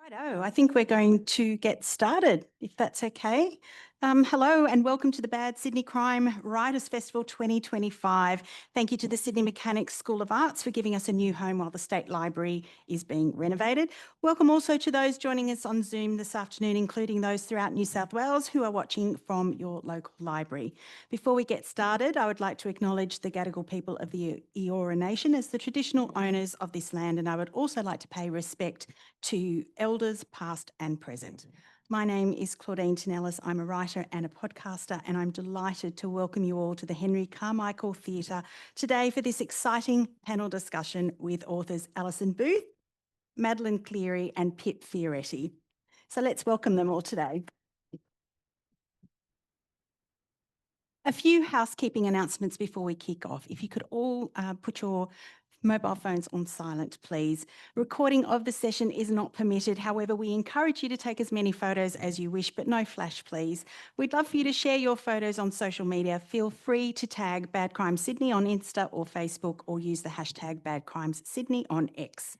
Righto, I think we're going to get started, if that's okay. Hello and welcome to the Bad Sydney Crime Writers Festival 2025. Thank you to the Sydney Mechanics School of Arts for giving us a new home while the State Library is being renovated. Welcome also to those joining us on Zoom this afternoon, including those throughout New South Wales who are watching from your local library. Before we get started, I would like to acknowledge the Gadigal people of the Eora Nation as the traditional owners of this land, and I would also like to pay respect to elders past and present. My name is Claudine Tinellis. I'm a writer and a podcaster, and I'm delighted to welcome you all to the Henry Carmichael Theatre today for this exciting panel discussion with authors Alison Booth, Madeleine Cleary and Pip Fioretti. So let's welcome them all today. A few housekeeping announcements before we kick off. If you could all put your mobile phones on silent, please. Recording of the session is not permitted. However, we encourage you to take as many photos as you wish, but no flash, please. We'd love for you to share your photos on social media. Feel free to tag Bad Crimes Sydney on Insta or Facebook, or use the hashtag Bad Crimes Sydney on X.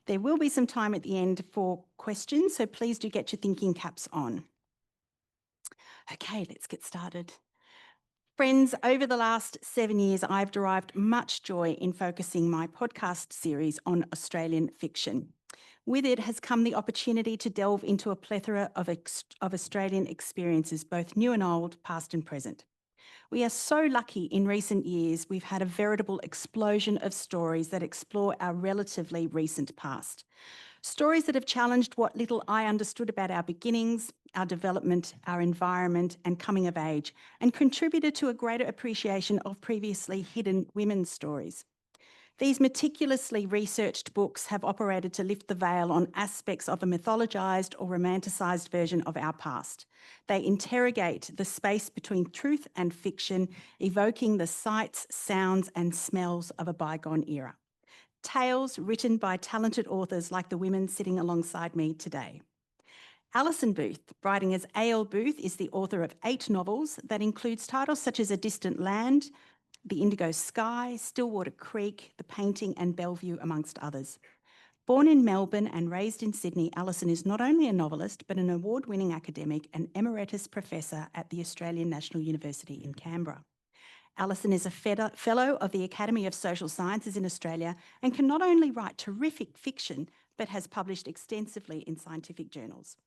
There will be some time at the end for questions, so please do get your thinking caps on. Okay, let's get started. Friends, over the last 7 years, I've derived much joy in focusing my podcast series on Australian fiction. With it has come the opportunity to delve into a plethora of Australian experiences, both new and old, past and present. We are so lucky in recent years we've had a veritable explosion of stories that explore our relatively recent past. Stories that have challenged what little I understood about our beginnings, our development, our environment and coming of age, and contributed to a greater appreciation of previously hidden women's stories. These meticulously researched books have operated to lift the veil on aspects of a mythologised or romanticised version of our past. They interrogate the space between truth and fiction, evoking the sights, sounds and smells of a bygone era. Tales written by talented authors like the women sitting alongside me today. Alison Booth, writing as A.L. Booth, is the author of 8 novels that includes titles such as A Distant Land, The Indigo Sky, Stillwater Creek, The Painting and Bellevue, amongst others. Born in Melbourne and raised in Sydney, Alison is not only a novelist but an award-winning academic and emeritus professor at the Australian National University in Canberra. Alison is a fellow of the Academy of Social Sciences in Australia and can not only write terrific fiction, but has published extensively in scientific journals.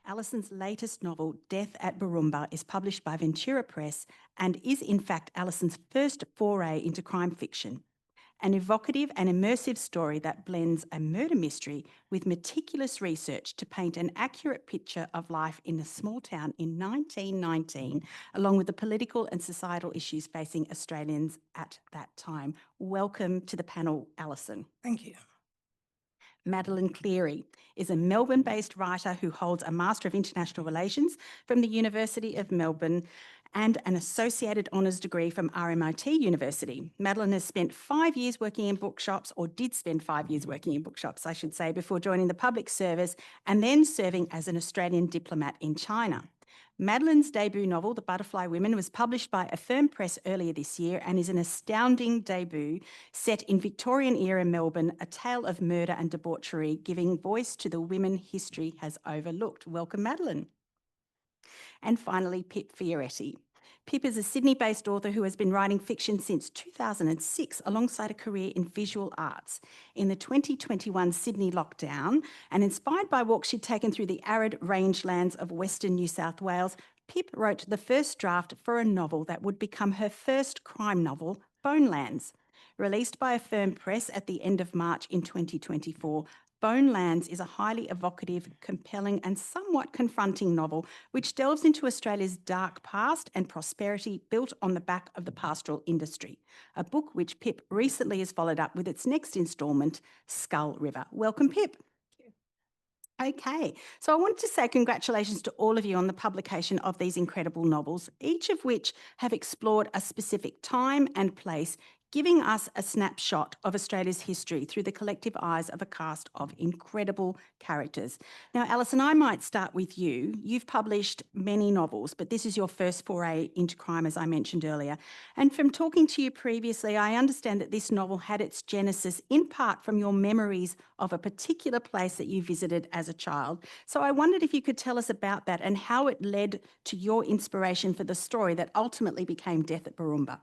Alison's latest novel, Death at Barumba, is published by Ventura Press and is in fact Alison's first foray into crime fiction. An evocative and immersive story that blends a murder mystery with meticulous research to paint an accurate picture of life in a small town in 1919, along with the political and societal issues facing Australians at that time. Welcome to the panel, Alison. Thank you. Madeleine Cleary is a Melbourne-based writer who holds a Master of International Relations from the University of Melbourne and an Associated Honours degree from RMIT University. Madeleine has spent 5 years working in bookshops, or did spend 5 years working in bookshops, I should say, before joining the public service and then serving as an Australian diplomat in China. Madeleine's debut novel, The Butterfly Women, was published by Affirm Press earlier this year and is an astounding debut set in Victorian-era Melbourne, a tale of murder and debauchery, giving voice to the women history has overlooked. Welcome, Madeleine. And finally, Pip Fioretti. Pip is a Sydney-based author who has been writing fiction since 2006 alongside a career in visual arts. In the 2021 Sydney lockdown, and inspired by walks she'd taken through the arid rangelands of Western New South Wales, Pip wrote the first draft for a novel that would become her first crime novel, Bonelands. Released by Affirm Press at the end of March in 2024, Bonelands is a highly evocative, compelling and somewhat confronting novel which delves into Australia's dark past and prosperity built on the back of the pastoral industry, a book which Pip recently has followed up with its next instalment, Skull River. Welcome, Pip. Okay, so I wanted to say congratulations to all of you on the publication of these incredible novels, each of which have explored a specific time and place, giving us a snapshot of Australia's history through the collective eyes of a cast of incredible characters. Now, Alison, I might start with you. You've published many novels, but this is your first foray into crime, as I mentioned earlier. And from talking to you previously, I understand that this novel had its genesis in part from your memories of a particular place that you visited as a child. So I wondered if you could tell us about that and how it led to your inspiration for the story that ultimately became Death at Barumba.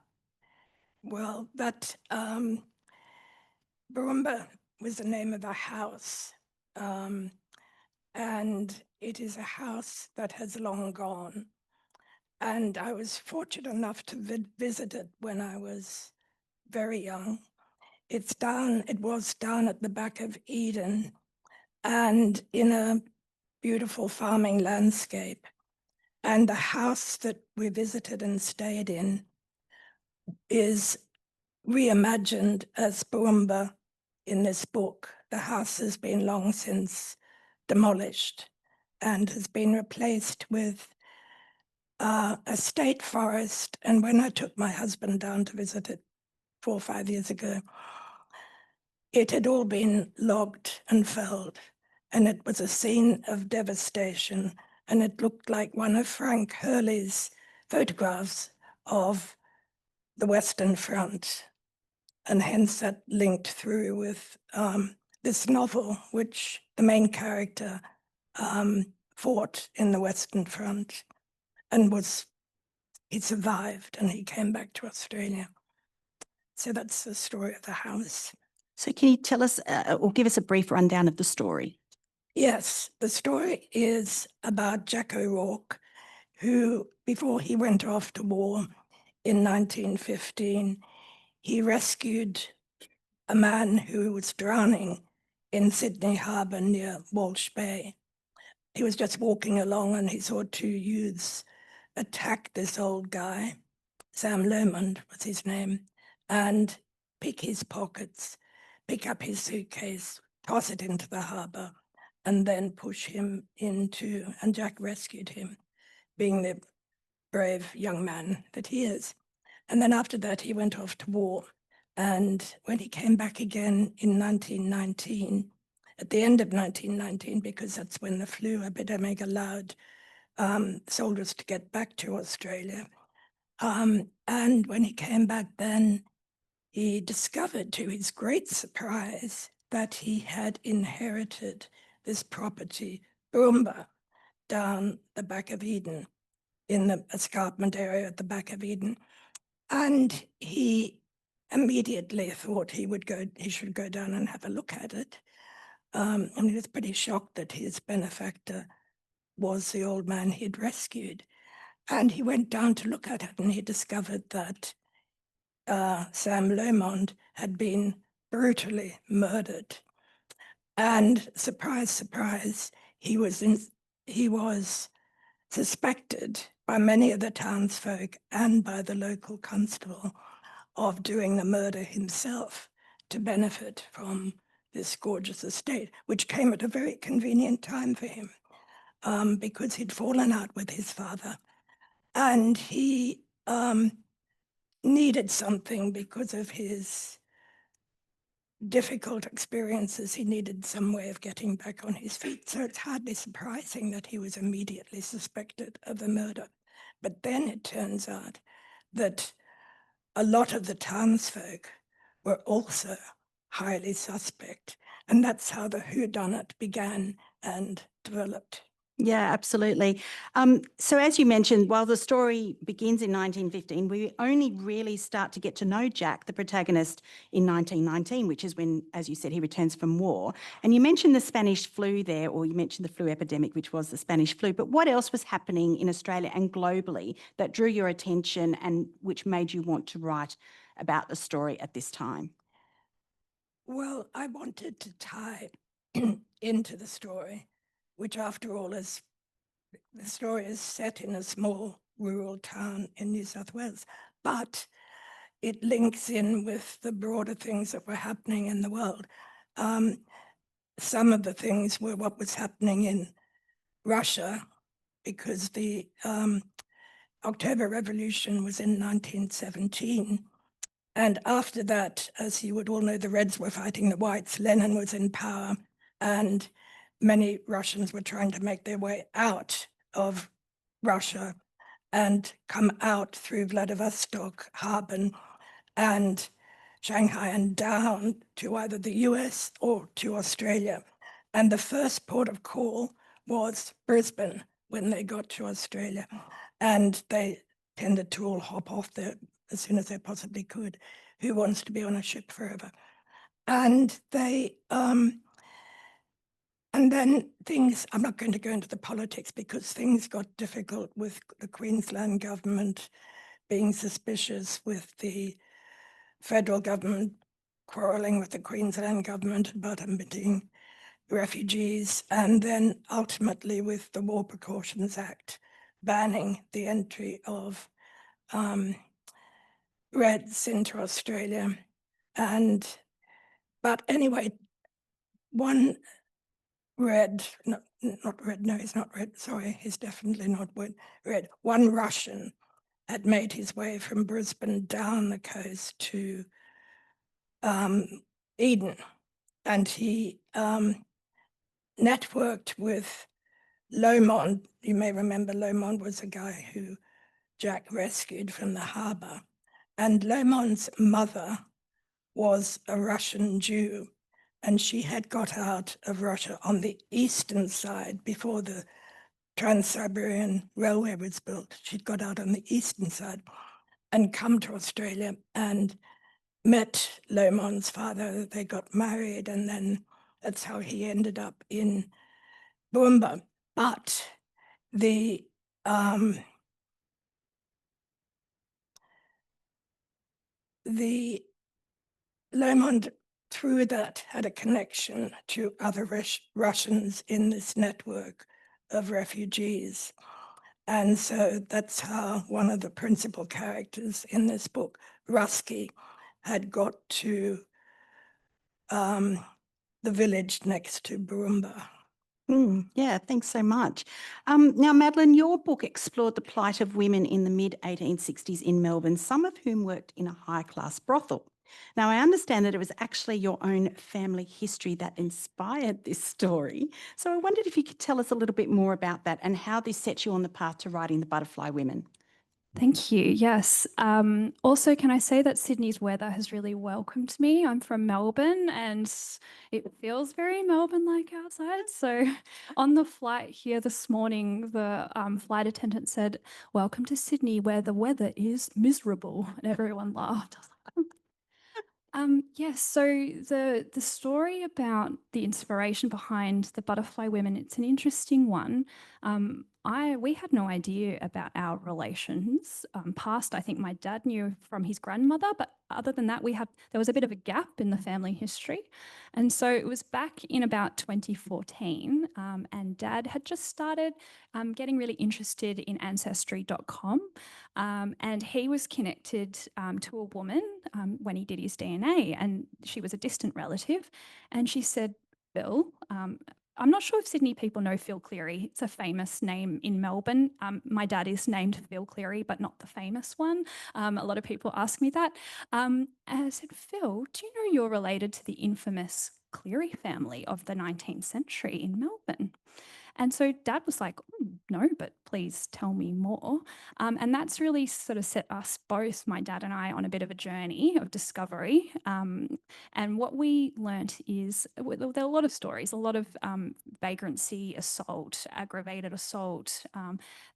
Well, that Barumba was the name of a house, and it is a house that has long gone. And I was fortunate enough to visit it when I was very young. It was down at the back of Eden and in a beautiful farming landscape. And the house that we visited and stayed in is reimagined as Barumba in this book. The house has been long since demolished and has been replaced with a state forest. And when I took my husband down to visit it 4 or 5 years ago, it had all been logged and felled, and it was a scene of devastation, and it looked like one of Frank Hurley's photographs of the Western Front, and hence that linked through with this novel, which the main character fought in the Western Front and he survived and he came back to Australia. So that's the story of the house. So can you tell us or give us a brief rundown of the story? Yes, the story is about Jack O'Rourke, who, before he went off to war in 1915, he rescued a man who was drowning in Sydney Harbour near Walsh Bay. He was just walking along and he saw 2 youths attack this old guy, Sam Lomond was his name, and pick his pockets, pick up his suitcase, toss it into the harbour, and then push him into, and Jack rescued him, being the brave young man that he is. And then after that, he went off to war. And when he came back again in 1919, at the end of 1919, because that's when the flu epidemic allowed soldiers to get back to Australia. And when he came back then, he discovered, to his great surprise, that he had inherited this property, Barumba, down the back of Eden, in the escarpment area at the back of Eden. And he immediately thought he should go down and have a look at it. And he was pretty shocked that his benefactor was the old man he'd rescued. And he went down to look at it and he discovered that Sam Lomond had been brutally murdered. And surprise, surprise, he was suspected by many of the townsfolk and by the local constable of doing the murder himself to benefit from this gorgeous estate, which came at a very convenient time for him because he'd fallen out with his father. And he needed something because of his difficult experiences. He needed some way of getting back on his feet. So it's hardly surprising that he was immediately suspected of the murder. But then it turns out that a lot of the townsfolk were also highly suspect. And that's how the whodunnit began and developed. Yeah, absolutely. So as you mentioned, while the story begins in 1915, we only really start to get to know Jack, the protagonist, in 1919, which is when, as you said, he returns from war. And you mentioned the Spanish flu there, or you mentioned the flu epidemic, which was the Spanish flu. But what else was happening in Australia and globally that drew your attention and which made you want to write about the story at this time? Well, I wanted to tie into the story, which after all the story is set in a small rural town in New South Wales, but it links in with the broader things that were happening in the world. Some of the things were what was happening in Russia, because the October Revolution was in 1917, And after that, as you would all know, the Reds were fighting the Whites, Lenin was in power, and many Russians were trying to make their way out of Russia and come out through Vladivostok, Harbin, and Shanghai, and down to either the US or to Australia. And the first port of call was Brisbane when they got to Australia. And they tended to all hop off there as soon as they possibly could. Who wants to be on a ship forever? And they, and then things, I'm not going to go into the politics because things got difficult with the Queensland government being suspicious, with the federal government quarrelling with the Queensland government about admitting refugees, and then ultimately with the War Precautions Act banning the entry of Reds into Australia. But anyway, one Red, not Red, no, he's not Red, sorry, he's definitely not Red. One Russian had made his way from Brisbane down the coast to Eden, and he networked with Lomond. You may remember Lomond was a guy who Jack rescued from the harbour. And Lomond's mother was a Russian Jew, and she had got out of Russia on the eastern side before the Trans-Siberian Railway was built. She'd got out on the eastern side and come to Australia and met Lomond's father. They got married, and then that's how he ended up in Boomba. But the Lomond, through that, had a connection to other Russians in this network of refugees. And so that's how one of the principal characters in this book, Rusky, had got to the village next to Boomba. Yeah, thanks so much. Now, Madeleine, your book explored the plight of women in the mid-1860s in Melbourne, some of whom worked in a high-class brothel. Now, I understand that it was actually your own family history that inspired this story. So I wondered if you could tell us a little bit more about that and how this set you on the path to writing The Butterfly Women. Thank you. Yes. Also, can I say that Sydney's weather has really welcomed me? I'm from Melbourne and it feels very Melbourne-like outside. So on the flight here this morning, the flight attendant said, "Welcome to Sydney, where the weather is miserable." And everyone laughed. I was like, yes, so the story about the inspiration behind the Butterfly Women, it's an interesting one. We had no idea about our relations past. I think my dad knew from his grandmother, but other than that, there was a bit of a gap in the family history. And so it was back in about 2014, and Dad had just started getting really interested in Ancestry.com. And he was connected to a woman when he did his DNA, and she was a distant relative. And she said, "Bill, I'm not sure if Sydney people know Phil Cleary. It's a famous name in Melbourne. My dad is named Phil Cleary, but not the famous one. A lot of people ask me that." And I said, "Phil, do you know you're related to the infamous Cleary family of the 19th century in Melbourne?" And so Dad was like, "No, but please tell me more." And that's really sort of set us both, my dad and I, on a bit of a journey of discovery. And what we learnt is there are a lot of stories, a lot of vagrancy, assault, aggravated assault,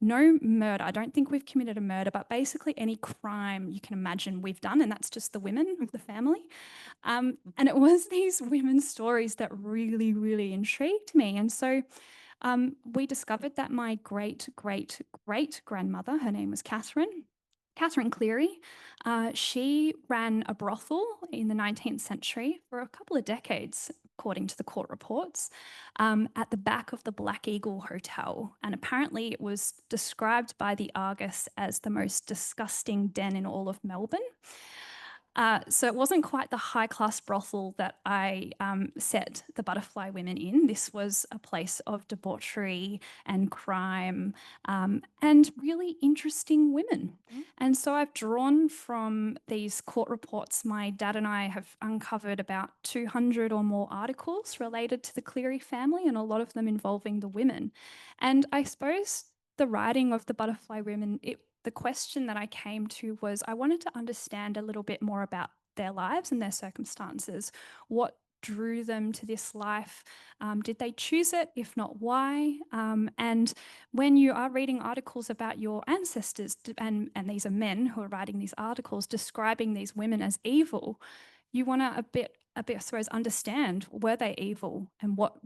no murder. I don't think we've committed a murder, but basically any crime you can imagine we've done, and that's just the women of the family. And it was these women's stories that really, really intrigued me. And so we discovered that my great-great-great-grandmother, her name was Catherine Cleary, she ran a brothel in the 19th century for a couple of decades, according to the court reports, at the back of the Black Eagle Hotel. And apparently it was described by the Argus as the most disgusting den in all of Melbourne. So it wasn't quite the high-class brothel that I set the Butterfly Women in. This was a place of debauchery and crime and really interesting women. And so I've drawn from these court reports. My dad and I have uncovered about 200 or more articles related to the Cleary family, and a lot of them involving the women. And I suppose the writing of the Butterfly Women, the question that I came to was I wanted to understand a little bit more about their lives and their circumstances. What drew them to this life? Did they choose it? If not, why? And when you are reading articles about your ancestors, and these are men who are writing these articles describing these women as evil, you want to a bit, I suppose, understand, were they evil, and what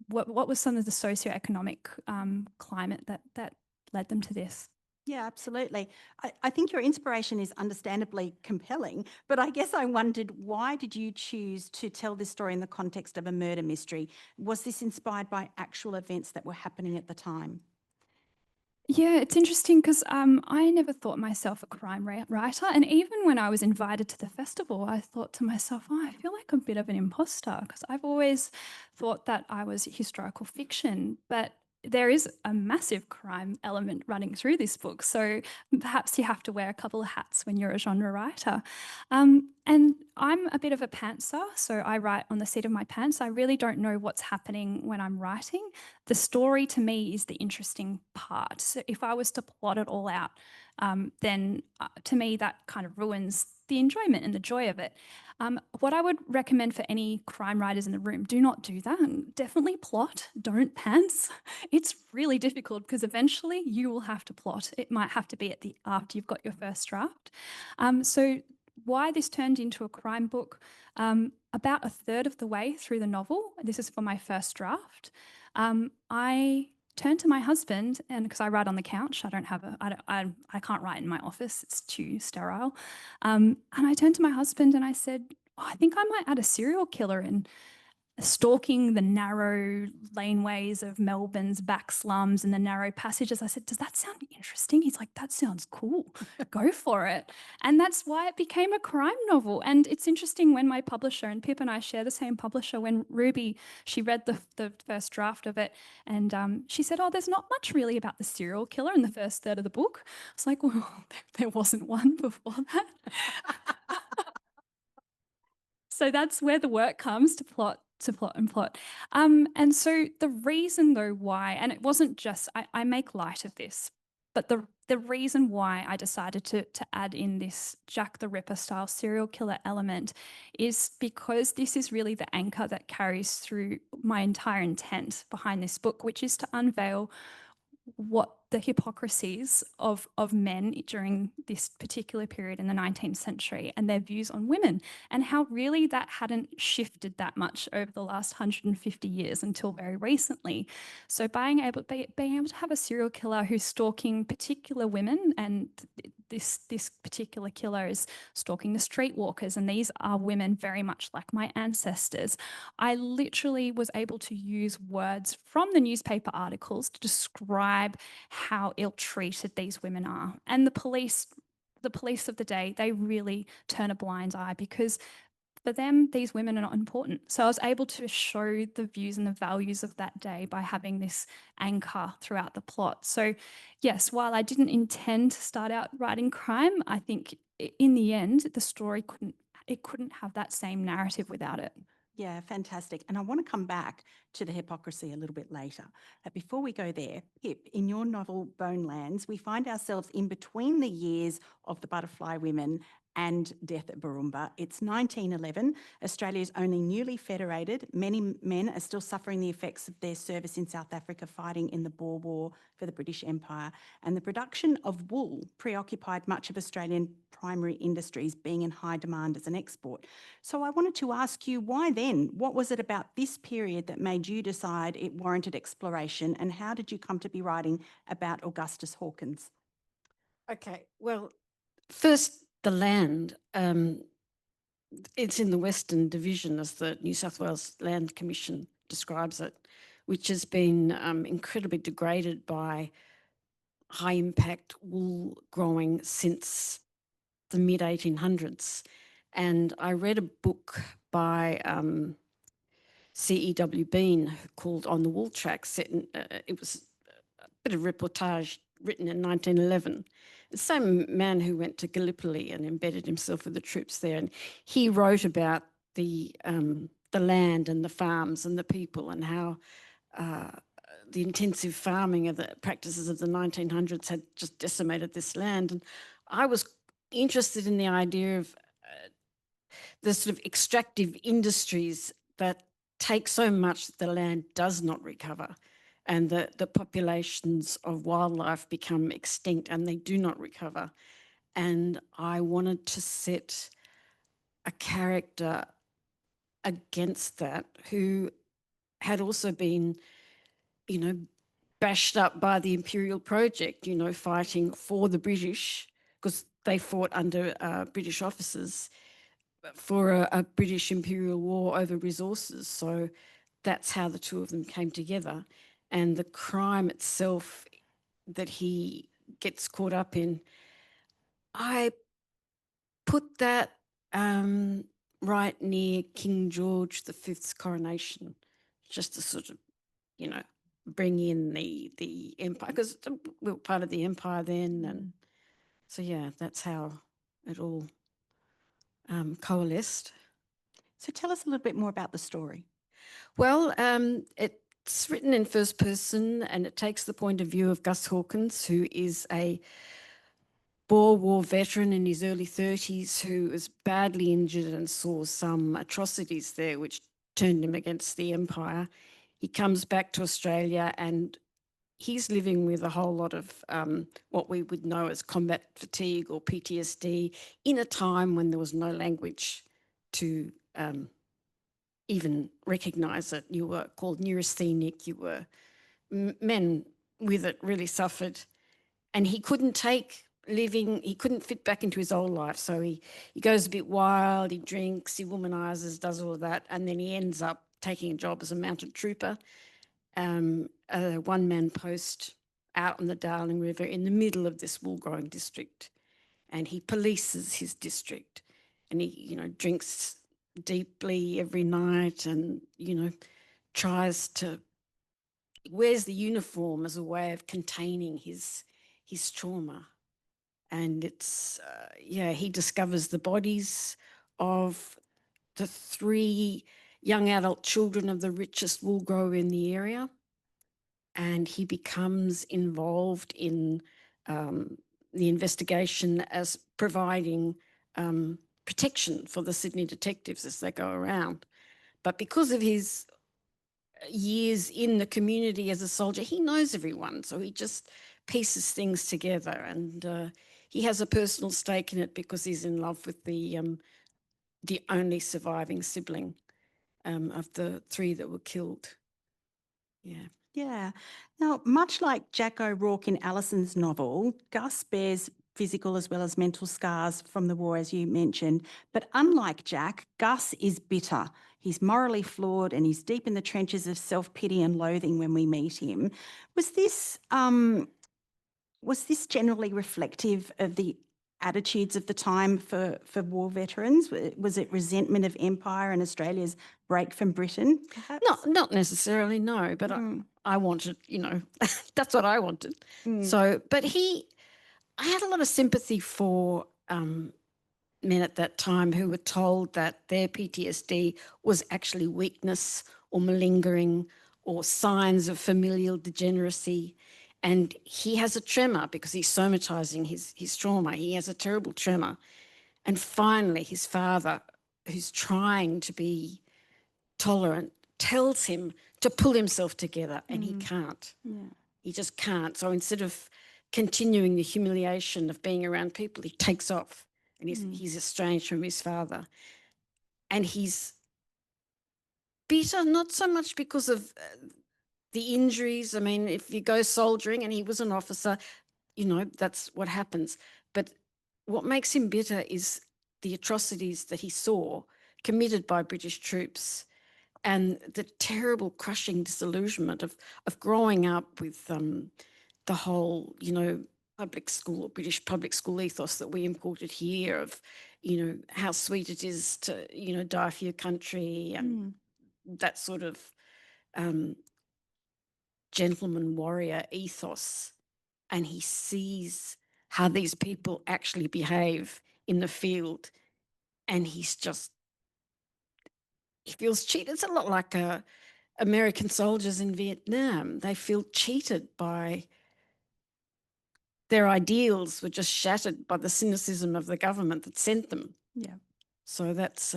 was some of the socioeconomic climate that led them to this? Yeah, absolutely. I think your inspiration is understandably compelling, but I guess I wondered, why did you choose to tell this story in the context of a murder mystery? Was this inspired by actual events that were happening at the time? Yeah, it's interesting because I never thought myself a crime writer. And even when I was invited to the festival, I thought to myself, oh, I feel like a bit of an imposter, because I've always thought that I was historical fiction. But there is a massive crime element running through this book. So perhaps you have to wear a couple of hats when you're a genre writer. And I'm a bit of a pantser, so I write on the seat of my pants. I really don't know what's happening when I'm writing. The story to me is the interesting part. So if I was to plot it all out, then to me that kind of ruins the enjoyment and the joy of it. What I would recommend for any crime writers in the room, do not do that. Definitely plot, don't pants. It's really difficult because eventually you will have to plot. It might have to be after you've got your first draft. So why this turned into a crime book, about a third of the way through the novel, this is for my first draft, I turned to my husband, and because I write on the couch, I can't write in my office, it's too sterile. And I turned to my husband and I said, oh, I think I might add a serial killer in, stalking the narrow laneways of Melbourne's back slums and the narrow passages. I said, does that sound interesting? He's like, that sounds cool. Go for it. And that's why it became a crime novel. And it's interesting, when my publisher, and Pip and I share the same publisher, when Ruby, she read the first draft of it, and she said, oh, there's not much really about the serial killer in the first third of the book. I was like, well, there wasn't one before that. So that's where the work comes, to plot and plot. And so the reason though why, and it wasn't just, I make light of this, but the reason why I decided to add in this Jack the Ripper style serial killer element is because this is really the anchor that carries through my entire intent behind this book, which is to unveil what the hypocrisies of men during this particular period in the 19th century and their views on women, and how really that hadn't shifted that much over the last 150 years until very recently. So being able to have a serial killer who's stalking particular women, and this particular killer is stalking the streetwalkers, and these are women very much like my ancestors. I literally was able to use words from the newspaper articles to describe how ill-treated these women are. And the police of the day, they really turn a blind eye, because for them, these women are not important. So I was able to show the views and the values of that day by having this anchor throughout the plot. So yes, while I didn't intend to start out writing crime, I think in the end, the story couldn't have that same narrative without it. Yeah, fantastic. And I want to come back to the hypocrisy a little bit later. But before we go there, Pip, in your novel Bonelands, we find ourselves in between the years of the Butterfly Women and Death at Barumba. It's 1911. Australia's only newly federated. Many men are still suffering the effects of their service in South Africa, fighting in the Boer War for the British Empire. And the production of wool preoccupied much of Australian primary industries, being in high demand as an export. So I wanted to ask you, why then? What was it about this period that made you decide it warranted exploration, and how did you come to be writing about Augustus Hawkins? Okay, well, first, the land. It's in the Western Division, as the New South Wales Land Commission describes it, which has been incredibly degraded by high impact wool growing since the mid-1800s. And I read a book by C.E.W. Bean called On the Wool Tracks. It was a bit of reportage written in 1911. The same man who went to Gallipoli and embedded himself with the troops there. And he wrote about the land and the farms and the people, and how the intensive farming of the practices of the 1900s had just decimated this land. And I was interested in the idea of the sort of extractive industries that take so much that the land does not recover, and the populations of wildlife become extinct and they do not recover. And I wanted to set a character against that who had also been, bashed up by the Imperial Project, fighting for the British, because they fought under British officers for a British Imperial War over resources. So that's how the two of them came together. And the crime itself that he gets caught up in, I put that right near King George V's coronation, just to sort of, bring in the empire, because we were part of the empire then. And so, yeah, that's how it all coalesced. So tell us a little bit more about the story. Well, it's written in first person, and it takes the point of view of Gus Hawkins, who is a Boer War veteran in his early 30s who was badly injured and saw some atrocities there which turned him against the empire. He comes back to Australia and he's living with a whole lot of what we would know as combat fatigue or PTSD in a time when there was no language to even recognise it. You were called neurasthenic, you were, men with it really suffered, and he couldn't take living, he couldn't fit back into his old life. So he goes a bit wild, he drinks, he womanises, does all of that, and then he ends up taking a job as a mounted trooper, a one-man post out on the Darling River in the middle of this wool-growing district. And he polices his district, and he, drinks deeply every night, and, tries to, wears the uniform as a way of containing his trauma. And it's, he discovers the bodies of the 3 young adult children of the richest wool grower in the area. And he becomes involved in the investigation as providing protection for the Sydney detectives as they go around. But because of his years in the community as a soldier, he knows everyone. So he just pieces things together, and he has a personal stake in it because he's in love with the only surviving sibling of the 3 that were killed. Yeah. Yeah. Now, much like Jack O'Rourke in Alison's novel, Gus bears physical as well as mental scars from the war, as you mentioned. But unlike Jack, Gus is bitter. He's morally flawed and he's deep in the trenches of self-pity and loathing when we meet him. Was this generally reflective of the attitudes of the time for war veterans? Was it resentment of empire and Australia's break from Britain, perhaps? Not necessarily, no, but I wanted, that's what I wanted. So, but I had a lot of sympathy for men at that time who were told that their PTSD was actually weakness or malingering or signs of familial degeneracy. And he has a tremor because he's somatising his trauma. He has a terrible tremor. And finally, his father, who's trying to be tolerant, tells him to pull himself together, and he can't. Yeah. He just can't. So instead of continuing the humiliation of being around people, he takes off, and he's estranged from his father. And he's bitter, not so much because of the injuries. I mean, if you go soldiering, and he was an officer, that's what happens. But what makes him bitter is the atrocities that he saw committed by British troops, and the terrible crushing disillusionment of growing up with the whole, public school, British public school ethos that we imported here of you know, how sweet it is to, you know, die for your country and that sort of gentleman warrior ethos. And he sees how these people actually behave in the field, and he feels cheated. It's a lot like American soldiers in Vietnam. They feel cheated by their ideals were just shattered by the cynicism of the government that sent them. Yeah. So that's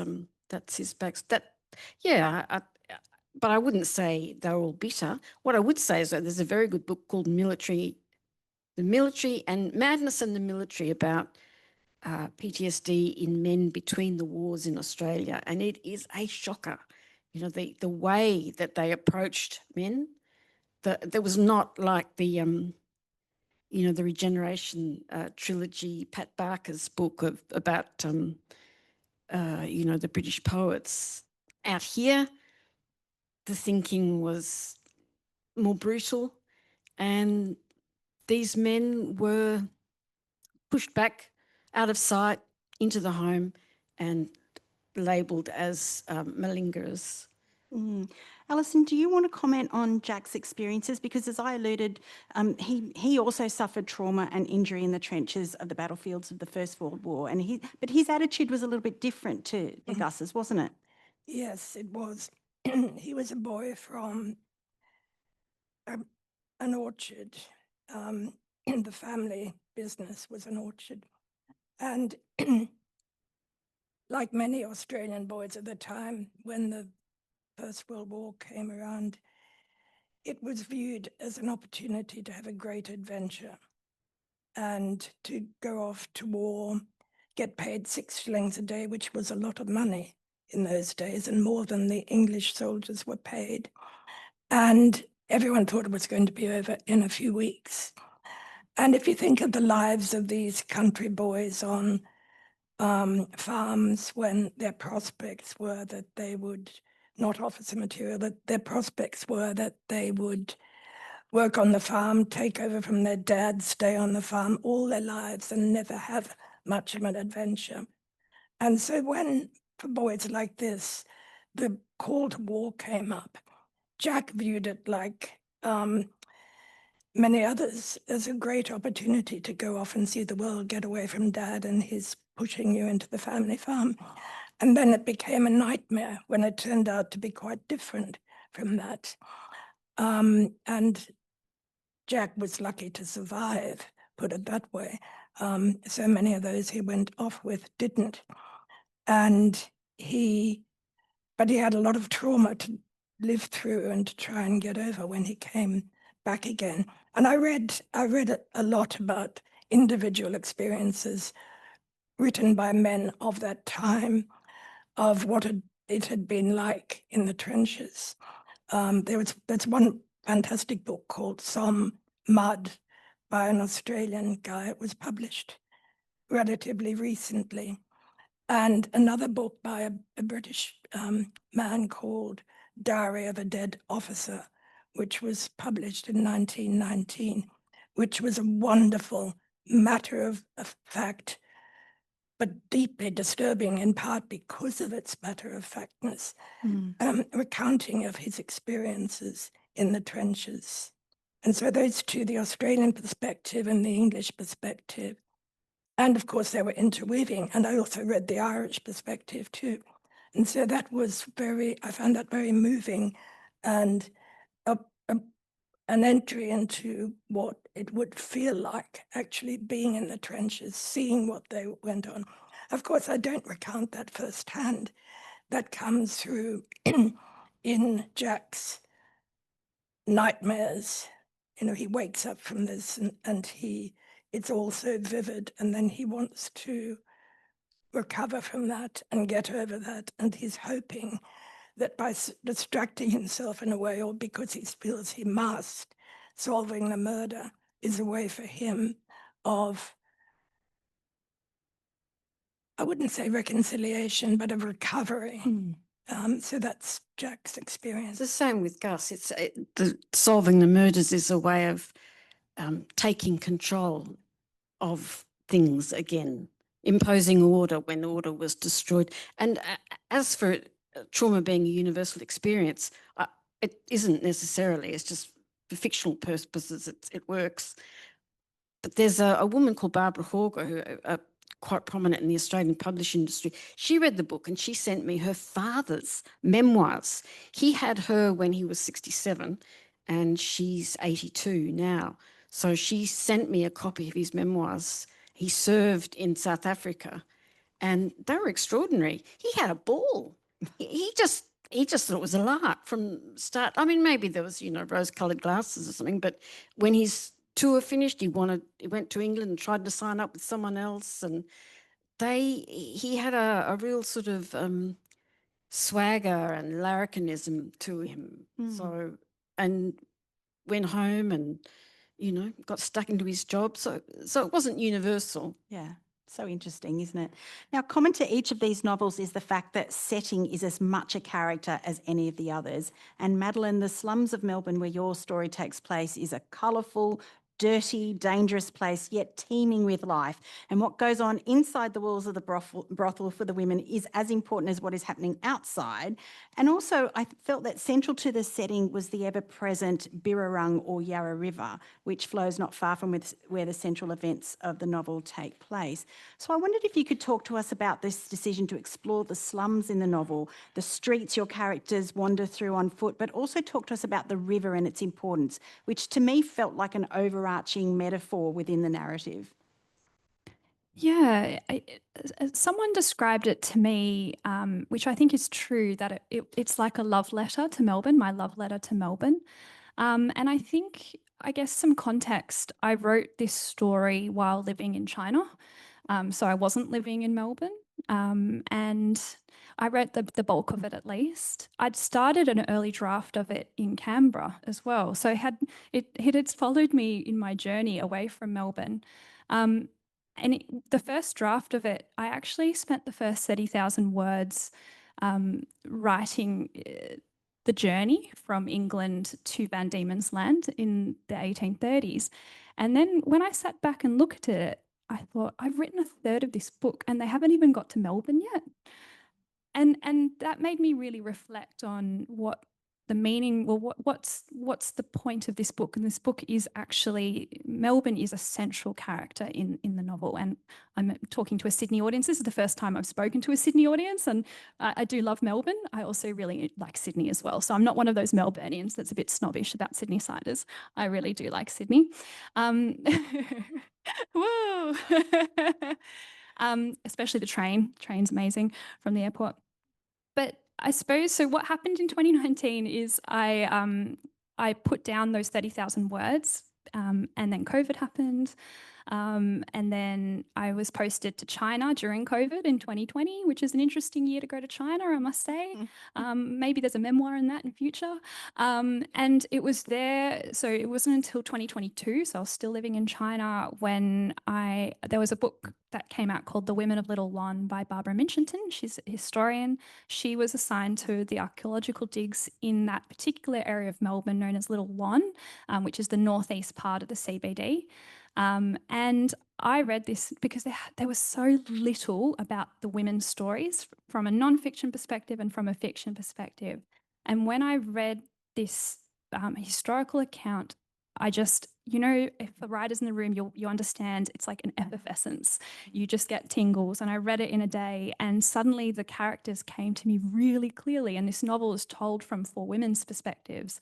his back. But I wouldn't say they're all bitter. What I would say is that there's a very good book called The Military and Madness and the Military about PTSD in men between the wars in Australia. And it is a shocker. You know, the way that they approached men, there was not like the, you know, the Regeneration trilogy, Pat Barker's book about, you know, the British poets. Out here, the thinking was more brutal, and these men were pushed back out of sight into the home and labelled as malingerers. Alison, do you want to comment on Jack's experiences? Because as I alluded, he also suffered trauma and injury in the trenches of the battlefields of the First World War, but his attitude was a little bit different to Gus's, wasn't it? Yes, it was. He was a boy from an orchard. The family business was an orchard. And like many Australian boys at the time, when the First World War came around, it was viewed as an opportunity to have a great adventure and to go off to war, get paid 6 shillings a day, which was a lot of money in those days and more than the English soldiers were paid. And everyone thought it was going to be over in a few weeks. And if you think of the lives of these country boys on farms, when their prospects were that they would not officer material, that their prospects were that they would work on the farm, take over from their dad, stay on the farm all their lives and never have much of an adventure. And so when, for boys like this, the call to war came up, Jack viewed it like many others as a great opportunity to go off and see the world, get away from dad and his pushing you into the family farm. And then it became a nightmare when it turned out to be quite different from that. And Jack was lucky to survive, put it that way. So many of those he went off with didn't. But he had a lot of trauma to live through and to try and get over when he came back again. And I read a lot about individual experiences written by men of that time, of what it had been like in the trenches. There's one fantastic book called Some Mud by an Australian guy. It was published relatively recently. And another book by a British man called Diary of a Dead Officer, which was published in 1919, which was a wonderful matter of fact, but deeply disturbing in part because of its matter-of-factness, recounting of his experiences in the trenches. And so those two, the Australian perspective and the English perspective, and of course they were interweaving, and I also read the Irish perspective too. And so that was I found that very moving, and an entry into what it would feel like actually being in the trenches, seeing what they went on. Of course, I don't recount that firsthand. That comes through in Jack's nightmares. You know, he wakes up from this and it's all so vivid, and then he wants to recover from that and get over that. And he's hoping that by distracting himself in a way, or because he feels he must, solving the murder is a way for him of, I wouldn't say reconciliation, but of recovery. So that's Jack's experience. It's the same with Gus. Solving the murders is a way of taking control of things again. imposing order when order was destroyed. And as for trauma being a universal experience, it isn't necessarily. It's just for fictional purposes, it works. But there's a woman called Barbara Hawker, who quite prominent in the Australian publishing industry. She read the book and she sent me her father's memoirs. He had her when he was 67 and she's 82 now. So she sent me a copy of his memoirs. He served in South Africa and they were extraordinary. He had a ball. He just thought it was a lark from start. I mean, maybe there was, rose-coloured glasses or something, but when his tour finished, he went to England and tried to sign up with someone else, and he had a real sort of swagger and larrikinism to him. So, and went home and got stuck into his job. So it wasn't universal. Yeah. So interesting, isn't it? Now, common to each of these novels is the fact that setting is as much a character as any of the others. And Madeleine, the slums of Melbourne, where your story takes place, is a colourful, dirty, dangerous place, yet teeming with life. And what goes on inside the walls of the brothel for the women is as important as what is happening outside. And also, I felt that central to the setting was the ever-present Birrarung or Yarra River, which flows not far from where the central events of the novel take place. So I wondered if you could talk to us about this decision to explore the slums in the novel, the streets your characters wander through on foot, but also talk to us about the river and its importance, which to me felt like an overarching metaphor within the narrative. Yeah, someone described it to me, which I think is true, that it's like a love letter to Melbourne, my love letter to Melbourne. And I guess some context, I wrote this story while living in China. So I wasn't living in Melbourne. And I read the bulk of it at least. I'd started an early draft of it in Canberra as well. So it had followed me in my journey away from Melbourne. The first draft of it, I actually spent the first 30,000 words writing the journey from England to Van Diemen's Land in the 1830s. And then when I sat back and looked at it, I thought, I've written a third of this book and they haven't even got to Melbourne yet. And that made me really reflect on what the meaning, well, what's the point of this book? And this book is actually, Melbourne is a central character in the novel. And I'm talking to a Sydney audience. This is the first time I've spoken to a Sydney audience, and I do love Melbourne. I also really like Sydney as well. So I'm not one of those Melburnians that's a bit snobbish about Sydney-siders. I really do like Sydney. Woo! Especially the train. Train's amazing from the airport. But I suppose, so what happened in 2019 is I put down those 30,000 words, and then COVID happened. And then I was posted to China during COVID in 2020, which is an interesting year to go to China, I must say. Maybe there's a memoir in that in future. And it was there, so it wasn't until 2022, so I was still living in China, when there was a book that came out called The Women of Little Lon by Barbara Minchinton. She's a historian. She was assigned to the archaeological digs in that particular area of Melbourne known as Little Lon, which is the northeast part of the CBD. And I read this because there was so little about the women's stories from a non-fiction perspective and from a fiction perspective. And when I read this historical account, I just, if the writer's in the room, you understand it's like an effervescence. You just get tingles. And I read it in a day, and suddenly the characters came to me really clearly. And this novel is told from 4 women's perspectives.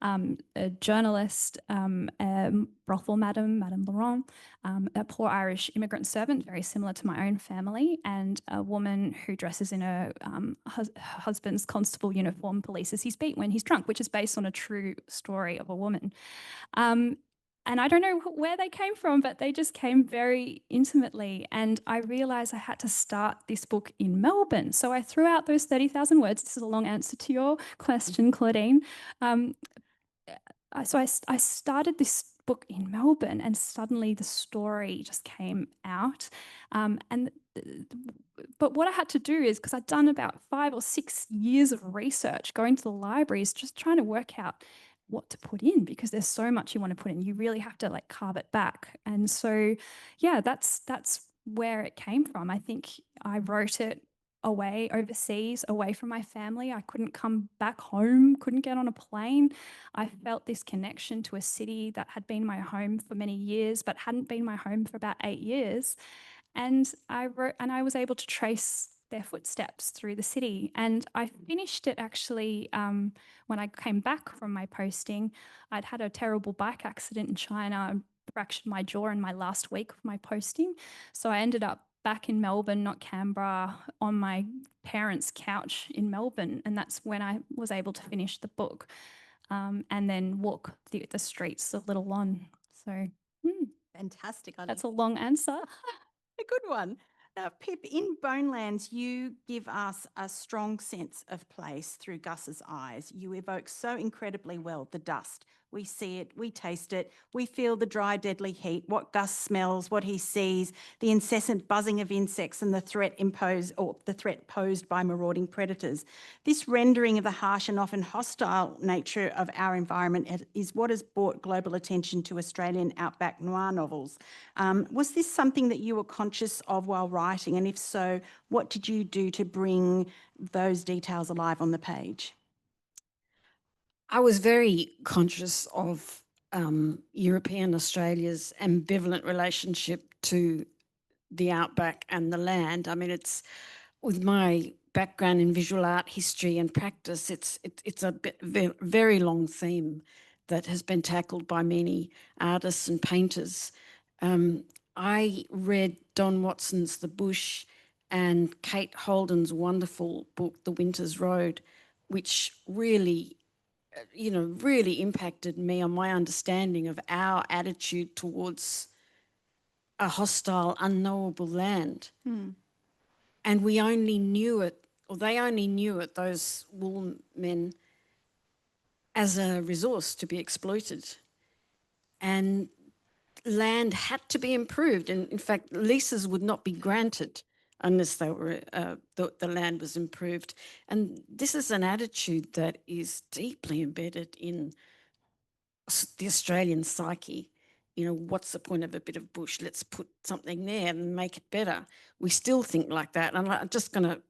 A journalist, a brothel Madame Laurent, a poor Irish immigrant servant, very similar to my own family, and a woman who dresses in her husband's constable uniform, polices his beat when he's drunk, which is based on a true story of a woman. And I don't know where they came from, but they just came very intimately. And I realized I had to start this book in Melbourne. So I threw out those 30,000 words. This is a long answer to your question, Claudine. So I started this book in Melbourne, and suddenly the story just came out. But what I had to do is, because I'd done about 5 or 6 years of research, going to the libraries, just trying to work out what to put in, because there's so much you want to put in. You really have to carve it back. And so, yeah, that's where it came from. I think I wrote it away overseas, away from my family. I couldn't come back home, couldn't get on a plane. I felt this connection to a city that had been my home for many years, but hadn't been my home for about 8 years. And I was able to trace their footsteps through the city. And I finished it actually when I came back from my posting. I'd had a terrible bike accident in China, and fractured my jaw in my last week of my posting. So I ended up back in Melbourne, not Canberra, on my parents' couch in Melbourne. And that's when I was able to finish the book and then walk the streets of Little Lon. So Fantastic. that's a long answer. A good one. Now, Pip, in Bonelands, you give us a strong sense of place through Gus's eyes. You evoke so incredibly well the dust. We see it, we taste it, we feel the dry, deadly heat, what Gus smells, what he sees, the incessant buzzing of insects and the threat posed by marauding predators. This rendering of the harsh and often hostile nature of our environment is what has brought global attention to Australian outback noir novels. Was this something that you were conscious of while writing? And if so, what did you do to bring those details alive on the page? I was very conscious of European Australia's ambivalent relationship to the outback and the land. I mean, it's with my background in visual art history and practice, it's a very long theme that has been tackled by many artists and painters. I read Don Watson's The Bush and Kate Holden's wonderful book, The Winter's Road, which really really impacted me on my understanding of our attitude towards a hostile, unknowable land. And we only knew it, or they only knew it, those wool men, as a resource to be exploited. And land had to be improved. And in fact, leases would not be granted unless they were the land was improved. And this is an attitude that is deeply embedded in the Australian psyche. You know, what's the point of a bit of bush? Let's put something there and make it better. We still think like that. And I'm just going to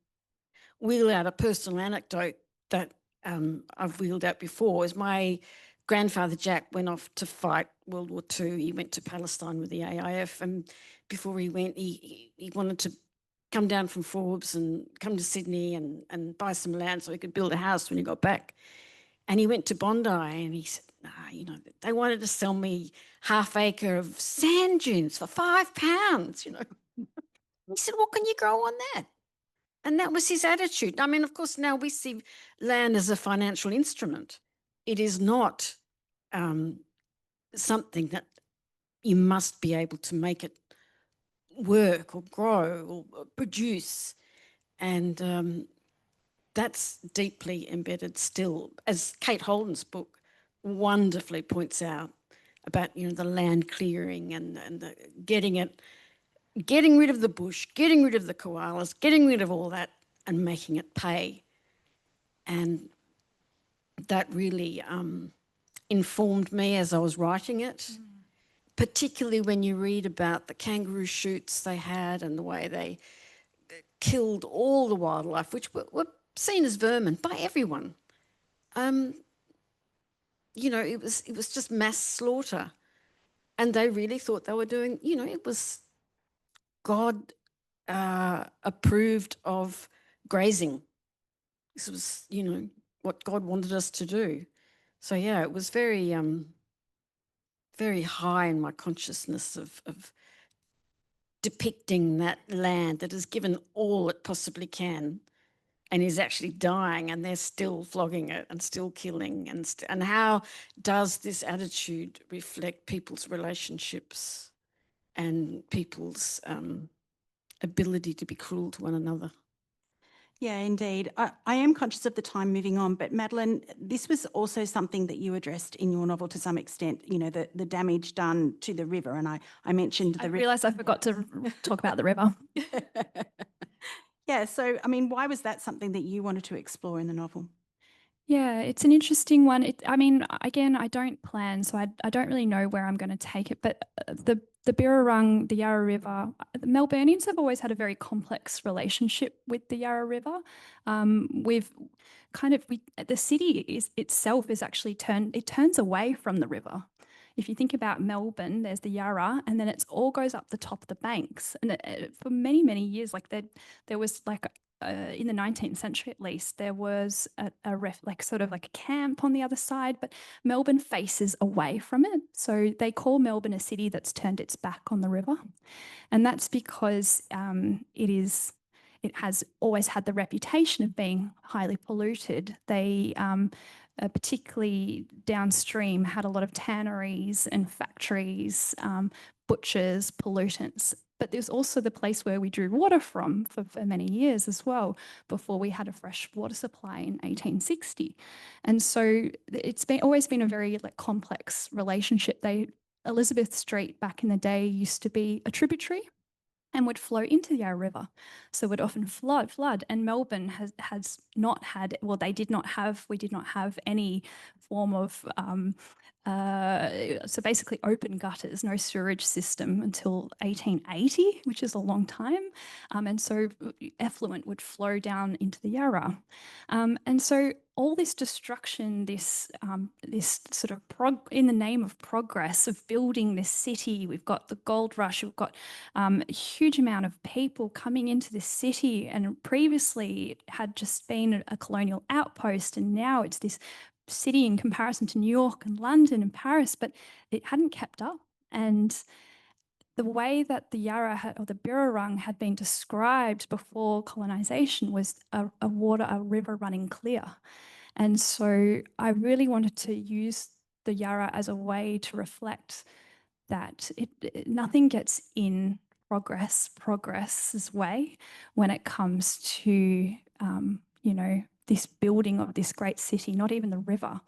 wheel out a personal anecdote that I've wheeled out before. Is my grandfather Jack went off to fight World War II. He went to Palestine with the AIF, and before he went, he wanted to come down from Forbes and come to Sydney and buy some land so he could build a house when he got back. And he went to Bondi and he said, they wanted to sell me half acre of sand dunes for £5, He said, what can you grow on that? And that was his attitude. I mean, of course, now we see land as a financial instrument. It is not something that you must be able to make it work or grow or produce. And that's deeply embedded still, as Kate Holden's book wonderfully points out about, the land clearing and the getting rid of the bush, getting rid of the koalas, getting rid of all that and making it pay. And that really informed me as I was writing it, particularly when you read about the kangaroo shoots they had and the way they killed all the wildlife, which were seen as vermin by everyone. It was just mass slaughter. And they really thought they were doing, it was God approved of grazing. This was, what God wanted us to do. So yeah, it was very, very high in my consciousness of depicting that land that has given all it possibly can and is actually dying, and they're still flogging it and still killing. And how does this attitude reflect people's relationships and people's ability to be cruel to one another? Yeah, indeed. I am conscious of the time moving on, but Madeleine, this was also something that you addressed in your novel to some extent, the damage done to the river. And I mentioned the I river. realised I forgot to talk about the river. Yeah, so, I mean, why was that something that you wanted to explore in the novel? Yeah, it's an interesting one. Again, I don't plan, so I don't really know where I'm going to take it. But the Birrarung, the Yarra River, the Melburnians have always had a very complex relationship with the Yarra River. We've kind of, the city itself is actually turns away from the river. If you think about Melbourne, there's the Yarra, and then it all goes up the top of the banks. And for many, many years, like there was like in the 19th century at least, there was sort of like a camp on the other side, but Melbourne faces away from it. So they call Melbourne a city that's turned its back on the river. And that's because it has always had the reputation of being highly polluted. They particularly downstream had a lot of tanneries and factories, butchers, pollutants. But there's also the place where we drew water from for many years as well, before we had a fresh water supply in 1860. And so it's always been a very complex relationship. Elizabeth Street back in the day used to be a tributary and would flow into the Yarra River. So it would often flood. And Melbourne has not had, well, we did not have any form of, so basically open gutters, no sewerage system until 1880, which is a long time. And so effluent would flow down into the Yarra. And so all this destruction, this sort of in the name of progress, of building this city, we've got the gold rush, we've got a huge amount of people coming into this city, and previously it had just been a colonial outpost, and now it's this city in comparison to New York and London and Paris, but it hadn't kept up. And the way that the Yarra or the Birrarung had been described before colonisation was a river running clear. And so I really wanted to use the Yarra as a way to reflect that nothing gets in progress's way when it comes to, this building of this great city, not even the river.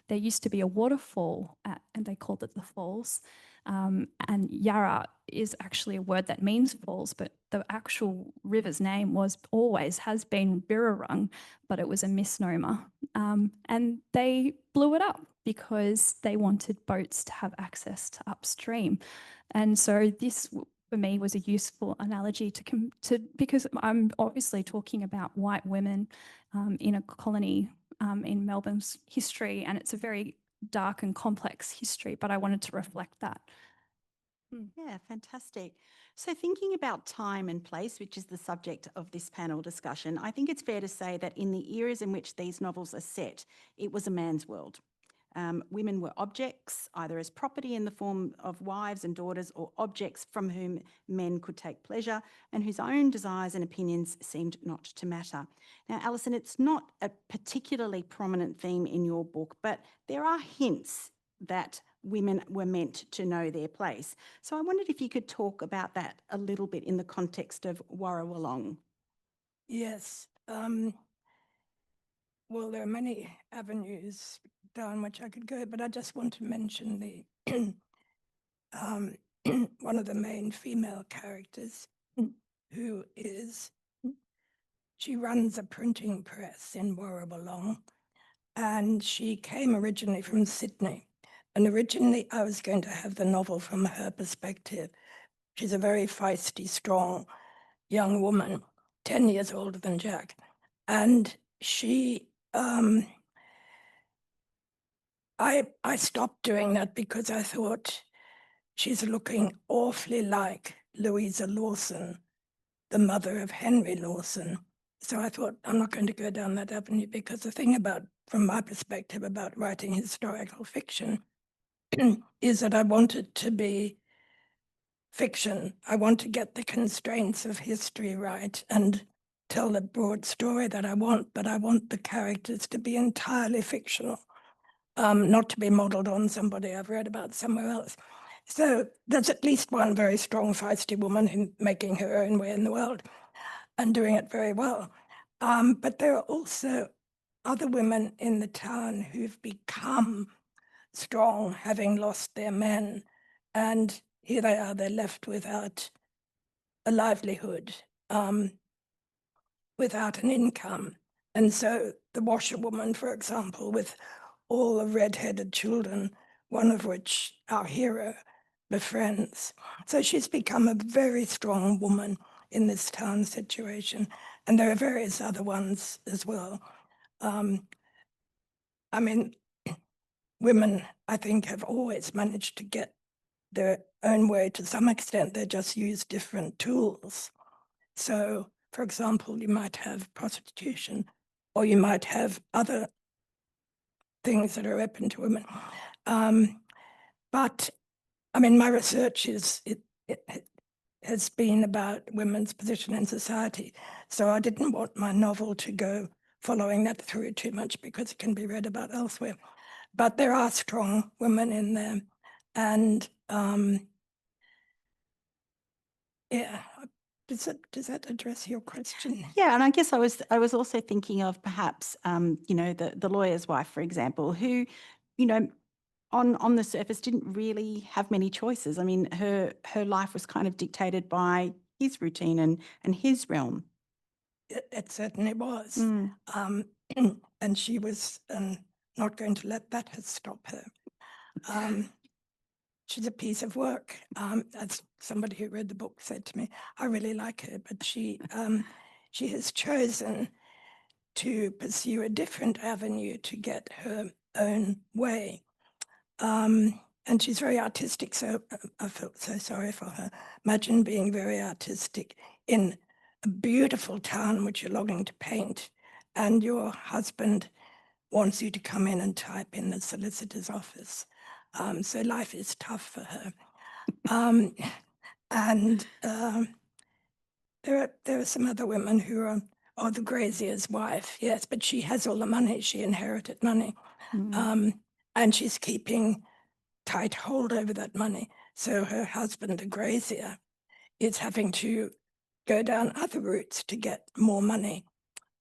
There used to be a waterfall and they called it the Falls. And Yarra is actually a word that means falls, but the actual river's name has been Birrarung, but it was a misnomer. And they blew it up because they wanted boats to have access to upstream. And so this, for me, was a useful analogy because I'm obviously talking about white women in a colony in Melbourne's history, and it's a very dark and complex history, but I wanted to reflect that. Yeah, fantastic. So thinking about time and place, which is the subject of this panel discussion, I think it's fair to say that in the eras in which these novels are set, it was a man's world. Women were objects, either as property in the form of wives and daughters, or objects from whom men could take pleasure and whose own desires and opinions seemed not to matter. Now, Alison, it's not a particularly prominent theme in your book, but there are hints that women were meant to know their place. So I wondered if you could talk about that a little bit in the context of Warrawalong. Yes. Well, there are many avenues down which I could go, but I just want to mention the one of the main female characters, who she runs a printing press in Warrawalong, and she came originally from Sydney. And originally I was going to have the novel from her perspective. She's a very feisty, strong young woman, 10 years older than Jack. And she, I stopped doing that because I thought she's looking awfully like Louisa Lawson, the mother of Henry Lawson. So I thought, I'm not going to go down that avenue, because the thing from my perspective, about writing historical fiction is that I want it to be fiction. I want to get the constraints of history right and tell the broad story that I want, but I want the characters to be entirely fictional, not to be modeled on somebody I've read about somewhere else. So there's at least one very strong, feisty woman making her own way in the world and doing it very well. But there are also other women in the town who've become strong, having lost their men. And here they are, they're left without a livelihood, without an income. And so the washerwoman, for example, with all the red-headed children, one of which, our hero, befriends. So she's become a very strong woman in this town situation. And there are various other ones as well. I mean, women, I think, have always managed to get their own way to some extent. They just use different tools. So, for example, you might have prostitution, or you might have other things that are open to women. But I mean, my research it has been about women's position in society. So I didn't want my novel to go following that through too much because it can be read about elsewhere. But there are strong women in there. And yeah, does that address your question? Yeah, and I guess I was also thinking of perhaps you know, the lawyer's wife, for example, who, you know, on the surface didn't really have many choices. I mean, her life was kind of dictated by his routine and his realm. It certainly was. Mm. And she was not going to let that stop her. She's a piece of work. As somebody who read the book said to me, I really like her, but she has chosen to pursue a different avenue to get her own way. And she's very artistic, so I felt so sorry for her. Imagine being very artistic in a beautiful town which you're longing to paint, and your husband wants you to come in and type in the solicitor's office. So life is tough for her. And there are some other women who are, the grazier's wife, yes, but she has all the money. She inherited money. And she's keeping tight hold over that money. So her husband, the grazier, is having to go down other routes to get more money.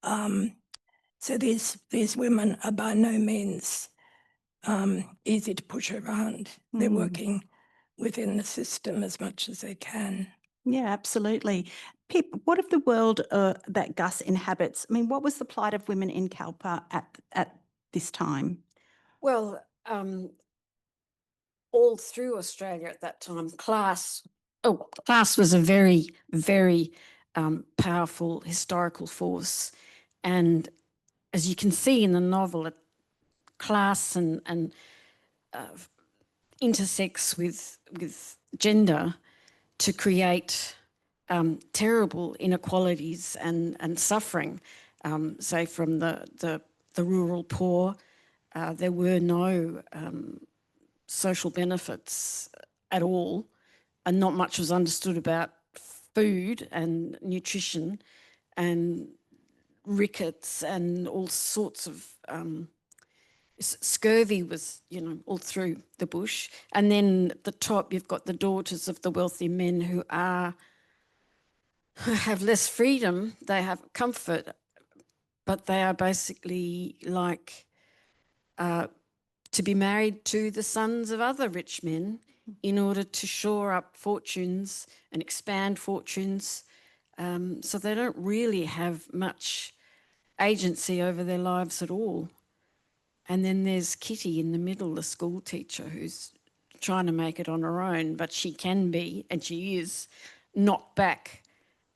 So these women are by no means easy to push around. They're working within the system as much as they can. Yeah, absolutely. Pip, what of the world that Gus inhabits? I mean, what was the plight of women in Kalpa at this time? Well, all through Australia at that time, class was a very, very powerful historical force. And as you can see in the novel, class and intersects with gender to create terrible inequalities and suffering. Say from the rural poor, there were no social benefits at all, and not much was understood about food and nutrition, and rickets and all sorts of scurvy was, you know, all through the bush. And then at the top, you've got the daughters of the wealthy men who have less freedom, they have comfort, but they are basically like to be married to the sons of other rich men in order to shore up fortunes and expand fortunes. So they don't really have much agency over their lives at all. And then there's Kitty in the middle, the school teacher, who's trying to make it on her own, but she can be, and she is, knocked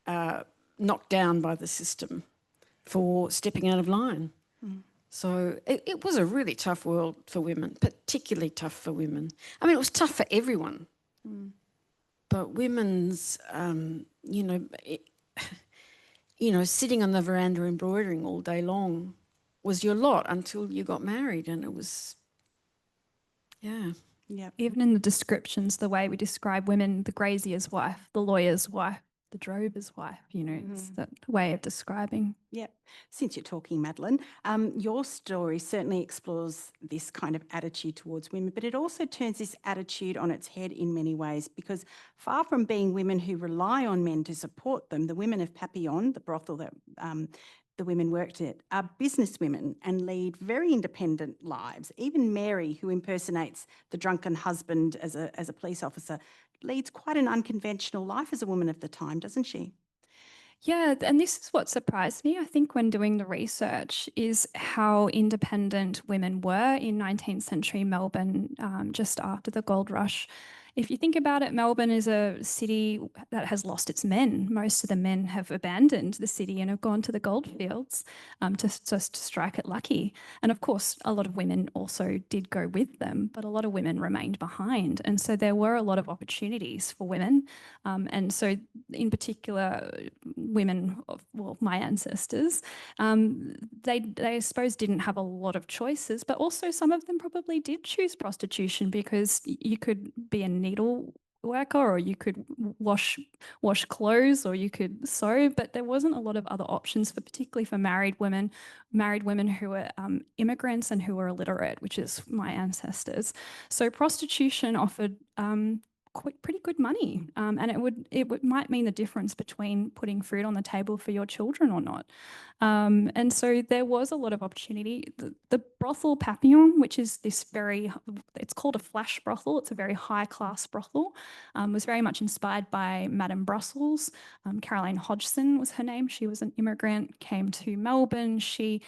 down by the system for stepping out of line. So it was a really tough world for women, particularly tough for women. I mean, it was tough for everyone. But women's, sitting on the veranda embroidering all day long was your lot until you got married, and it was, yeah. Yeah. Even in the descriptions, the way we describe women, the grazier's wife, the lawyer's wife, the drover's wife, you know, it's that way of describing. Yeah. Since you're talking, Madeleine, your story certainly explores this kind of attitude towards women, but it also turns this attitude on its head in many ways, because far from being women who rely on men to support them, the women of Papillon, the brothel that the women worked at, are business women and lead very independent lives. Even Mary, who impersonates the drunken husband as a police officer, leads quite an unconventional life as a woman of the time, doesn't she? Yeah, and this is what surprised me, I think, when doing the research, is how independent women were in 19th century Melbourne just after the gold rush. If you think about it, Melbourne is a city that has lost its men. Most of the men have abandoned the city and have gone to the goldfields to strike it lucky. And of course, a lot of women also did go with them, but a lot of women remained behind. And so there were a lot of opportunities for women. And so in particular, women of, well, my ancestors, they I suppose didn't have a lot of choices, but also some of them probably did choose prostitution because you could be a needle worker, or you could wash clothes, or you could sew, but there wasn't a lot of other options for, particularly for married women who were immigrants and who were illiterate, which is my ancestors. So prostitution offered pretty good money, and it might mean the difference between putting food on the table for your children or not. And so there was a lot of opportunity. The brothel Papillon, which is this it's called a flash brothel. It's a very high class brothel, was very much inspired by Madame Brussels. Caroline Hodgson was her name. She was an immigrant, came to Melbourne. She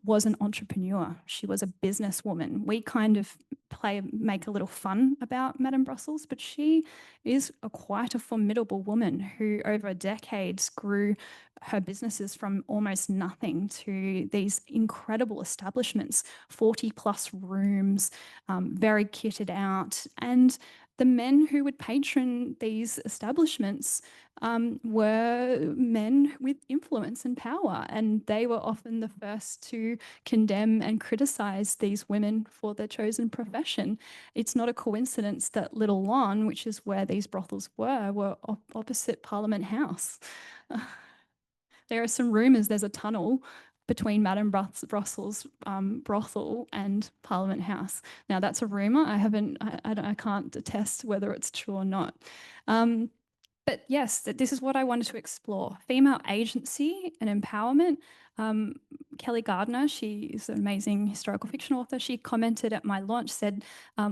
was an entrepreneur. She was a businesswoman. We kind of make a little fun about Madame Brussels, but she is quite a formidable woman who over decades grew her businesses from almost nothing to these incredible establishments, 40 plus rooms, very kitted out. And the men who would patron these establishments were men with influence and power, and they were often the first to condemn and criticize these women for their chosen profession. It's not a coincidence that Little Lawn, which is where these brothels were opposite Parliament House. There are some rumours there's a tunnel between Madame Brussels brothel and Parliament House. Now that's a rumour. I can't attest whether it's true or not. But yes, this is what I wanted to explore: female agency and empowerment. Kelly Gardner, she is an amazing historical fiction author. She commented at my launch, said,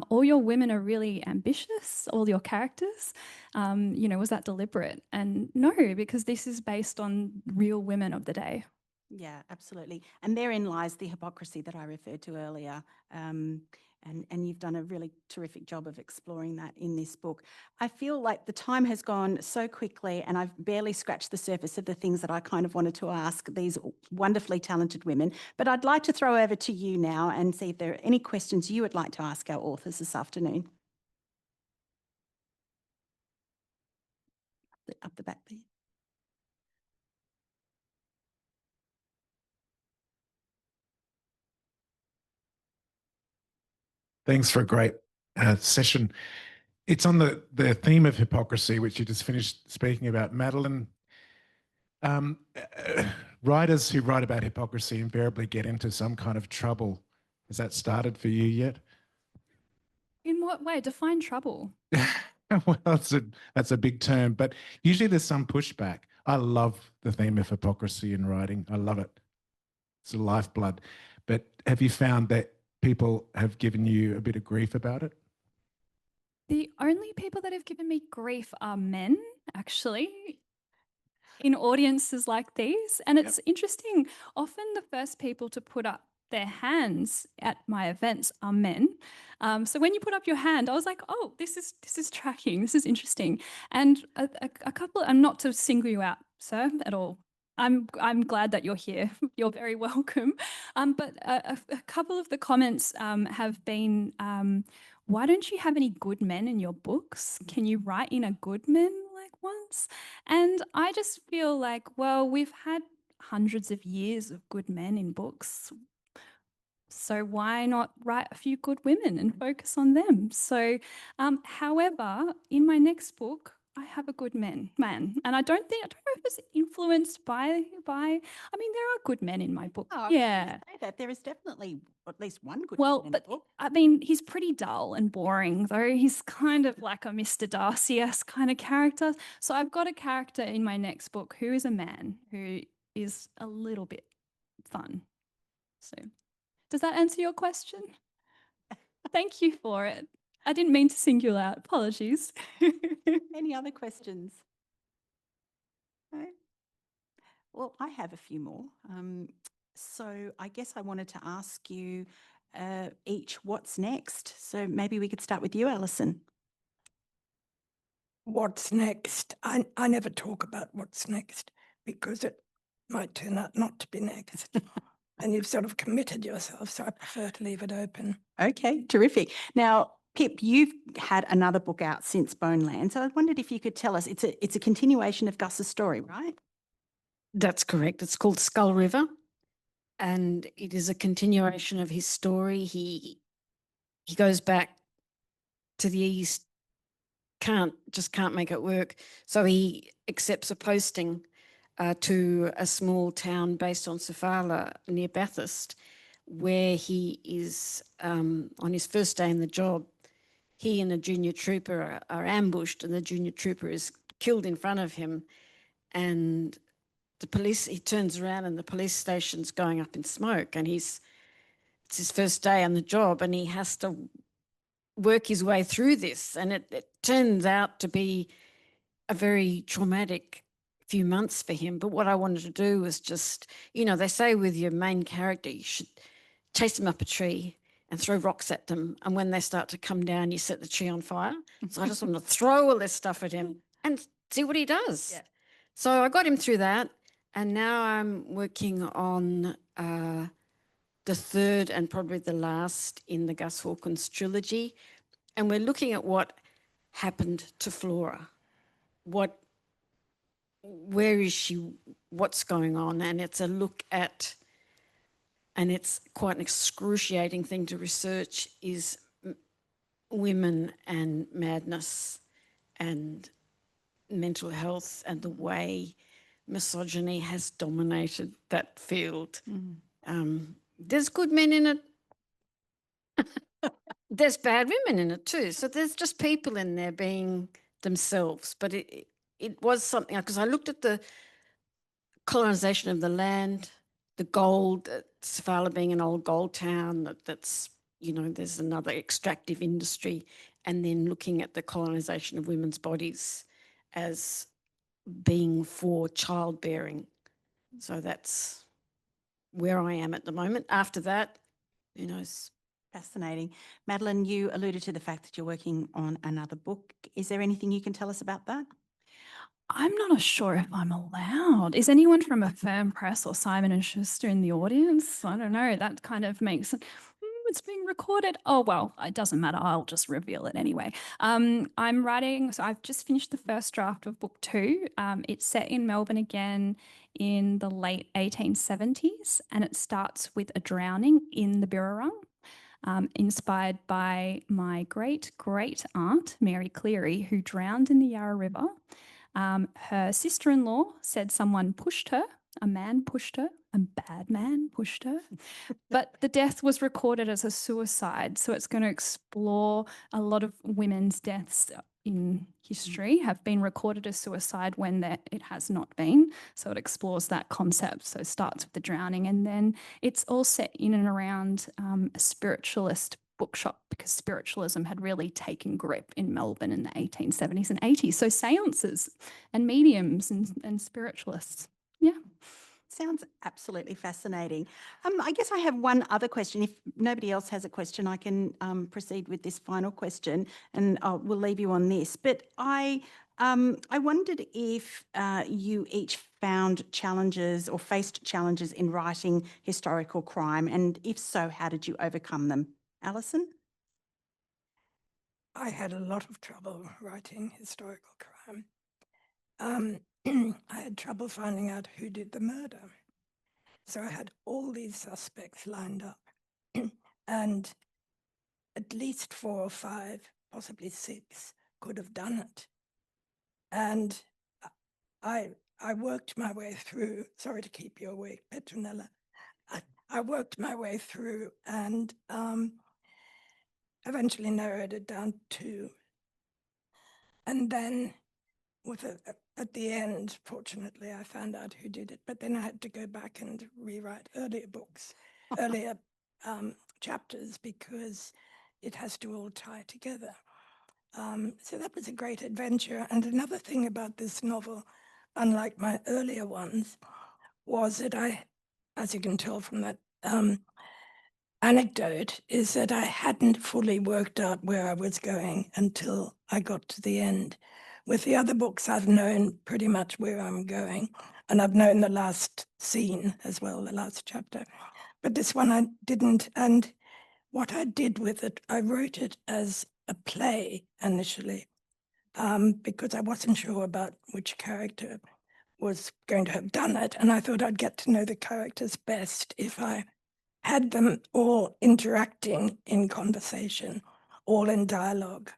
all your women are really ambitious, all your characters. Was that deliberate? And no, because this is based on real women of the day. Yeah, absolutely. And therein lies the hypocrisy that I referred to earlier. And you've done a really terrific job of exploring that in this book. I feel like the time has gone so quickly, and I've barely scratched the surface of the things that I kind of wanted to ask these wonderfully talented women. But I'd like to throw over to you now and see if there are any questions you would like to ask our authors this afternoon. Up the back there. Thanks for a great session. It's on the theme of hypocrisy, which you just finished speaking about, Madeleine. Writers who write about hypocrisy invariably get into some kind of trouble. Has that started for you yet? In what way? Define trouble. Well, that's a big term, but usually there's some pushback. I love the theme of hypocrisy in writing. I love it. It's a lifeblood. But have you found that people have given you a bit of grief about it? The only people that have given me grief are men, actually, in audiences like these. And it's interesting, often the first people to put up their hands at my events are men. So when you put up your hand, I was like, oh, this is tracking, this is interesting. And a couple, and not to single you out, sir, at all. I'm glad that you're here. You're very welcome. But a couple of the comments have been, why don't you have any good men in your books? Can you write in a good men like once? And I just feel like, well, we've had hundreds of years of good men in books. So why not write a few good women and focus on them? So, however, in my next book, I have a good man, and I don't know if it's influenced by. I mean, there are good men in my book. Oh, yeah, say that there is definitely at least one good well, man in but the book. I mean, he's pretty dull and boring, though. He's kind of like a Mr. Darcy-esque kind of character. So I've got a character in my next book who is a man who is a little bit fun. So does that answer your question? Thank you for it. I didn't mean to single out. Apologies. Any other questions? No? Well, I have a few more. So I guess I wanted to ask you each what's next. So maybe we could start with you, Alison. what's next. I never talk about what's next because it might turn out not to be next. And you've sort of committed yourself, so I prefer to leave it open. Okay, terrific. Now, Pip, you've had another book out since Boneland, so I wondered if you could tell us, it's a continuation of Gus's story, right? That's correct. It's called Skull River, and it is a continuation of his story. He goes back to the east, can't make it work, so he accepts a posting to a small town based on Sofala near Bathurst, where he is on his first day in the job. He and a junior trooper are ambushed, and the junior trooper is killed in front of him, and the police, he turns around and the police station's going up in smoke, and it's his first day on the job, and he has to work his way through this. And it turns out to be a very traumatic few months for him. But what I wanted to do was just, they say with your main character, you should chase them up a tree and throw rocks at them. And when they start to come down, you set the tree on fire. So I just wanted to throw all this stuff at him and see what he does. Yeah. So I got him through that. And now I'm working on the third and probably the last in the Gus Hawkins trilogy. And we're looking at what happened to Flora. Where is she? What's going on? And it's a look at, and it's quite an excruciating thing to research, is women and madness and mental health and the way misogyny has dominated that field. There's good men in it. There's bad women in it too. So there's just people in there being themselves. But it was something, because I looked at the colonisation of the land, the gold, Sofala being an old gold town, that's, there's another extractive industry, and then looking at the colonisation of women's bodies as being for childbearing. So that's where I am at the moment. After that, who knows? Fascinating. Madeleine, you alluded to the fact that you're working on another book. Is there anything you can tell us about that? I'm not sure if I'm allowed. Is anyone from Affirm Press or Simon & Schuster in the audience? I don't know. That kind of makes it, it's being recorded. Oh, well, it doesn't matter. I'll just reveal it anyway. I'm writing, so I've just finished the first draft of book 2. It's set in Melbourne again in the late 1870s, and it starts with a drowning in the Birrarung. Inspired by my great-great-aunt, Mary Cleary, who drowned in the Yarra River. Her sister-in-law said someone pushed her, a man pushed her, a bad man pushed her. But the death was recorded as a suicide. So it's going to explore a lot of women's deaths in history have been recorded as suicide when it has not been. So it explores that concept. So it starts with the drowning, and then it's all set in and around a spiritualist bookshop, because spiritualism had really taken grip in Melbourne in the 1870s and 80s. So seances and mediums and spiritualists. Yeah. Sounds absolutely fascinating. I guess I have one other question. If nobody else has a question, I can proceed with this final question, and we'll leave you on this. But I wondered if you each found challenges or faced challenges in writing historical crime, and if so, how did you overcome them? Alison? I had a lot of trouble writing historical crime. I had trouble finding out who did the murder. So I had all these suspects lined up and at least 4 or 5, possibly 6, could have done it. And I worked my way through, sorry to keep you awake, Petronella. I worked my way through and eventually narrowed it down to 2. And then at the end, fortunately, I found out who did it, but then I had to go back and rewrite earlier books, earlier chapters, because it has to all tie together. So that was a great adventure. And another thing about this novel, unlike my earlier ones, was that I, as you can tell from that anecdote, is that I hadn't fully worked out where I was going until I got to the end, With the other books, I've known pretty much where I'm going, and I've known the last scene as well, the last chapter. But this one I didn't, and what I did with it, I wrote it as a play initially, because I wasn't sure about which character was going to have done it, and I thought I'd get to know the characters best if I had them all interacting in conversation, all in dialogue.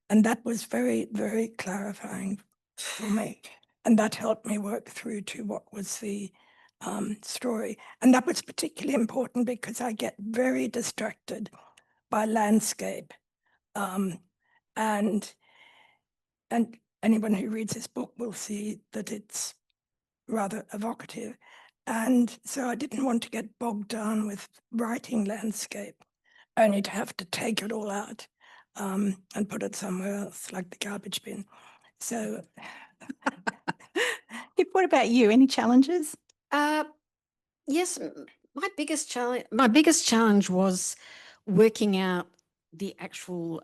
And that was very, very clarifying for me. And that helped me work through to what was the story. And that was particularly important because I get very distracted by landscape. And anyone who reads this book will see that it's rather evocative. And so I didn't want to get bogged down with writing landscape, only to have to take it all out and put it somewhere else, like the garbage bin. So, Pip, what about you? Any challenges? Yes, my biggest challenge was working out the actual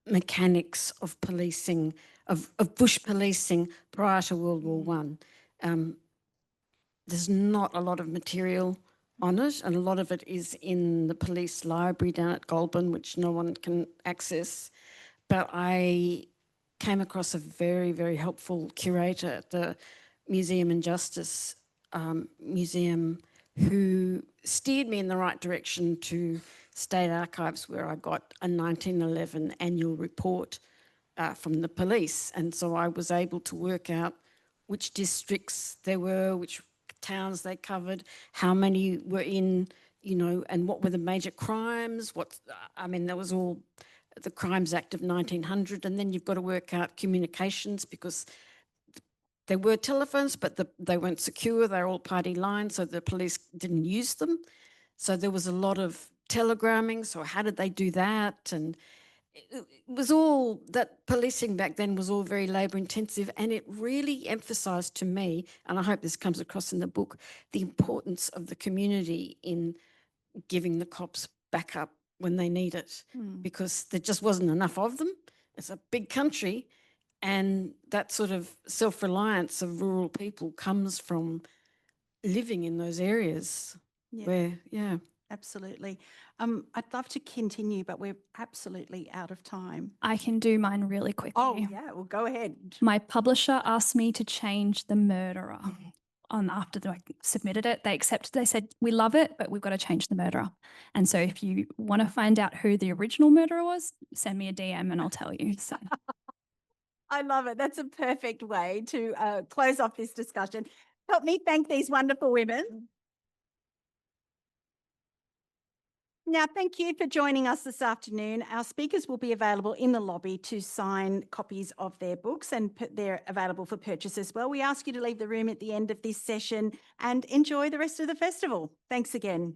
mechanics of policing, of bush policing prior to World War One. There's not a lot of material on it, and a lot of it is in the police library down at Goulburn, which no one can access. But I came across a very, very helpful curator at the Museum and Justice Museum who steered me in the right direction to State Archives, where I got a 1911 annual report from the police. And so I was able to work out which districts there were, which towns they covered, how many were in, you know, and what were the major crimes. There was all the Crimes Act of 1900, and then you've got to work out communications because there were telephones, but they weren't secure. They're all party lines, so the police didn't use them. So there was a lot of telegramming. So how did they do that? And it was all that policing back then was all very labour intensive, and it really emphasised to me, and I hope this comes across in the book, the importance of the community in giving the cops backup when they need it, because there just wasn't enough of them. It's a big country, and that sort of self-reliance of rural people comes from living in those areas where, Absolutely. I'd love to continue, but we're absolutely out of time. I can do mine really quickly. Oh, yeah, well, go ahead. My publisher asked me to change the murderer. After I submitted it, they accepted. They said, "We love it, but we've got to change the murderer." And so, if you want to find out who the original murderer was, send me a DM and I'll tell you. So. I love it. That's a perfect way to close off this discussion. Help me thank these wonderful women. Now, thank you for joining us this afternoon. Our speakers will be available in the lobby to sign copies of their books, and they're available for purchase as well. We ask you to leave the room at the end of this session and enjoy the rest of the festival. Thanks again.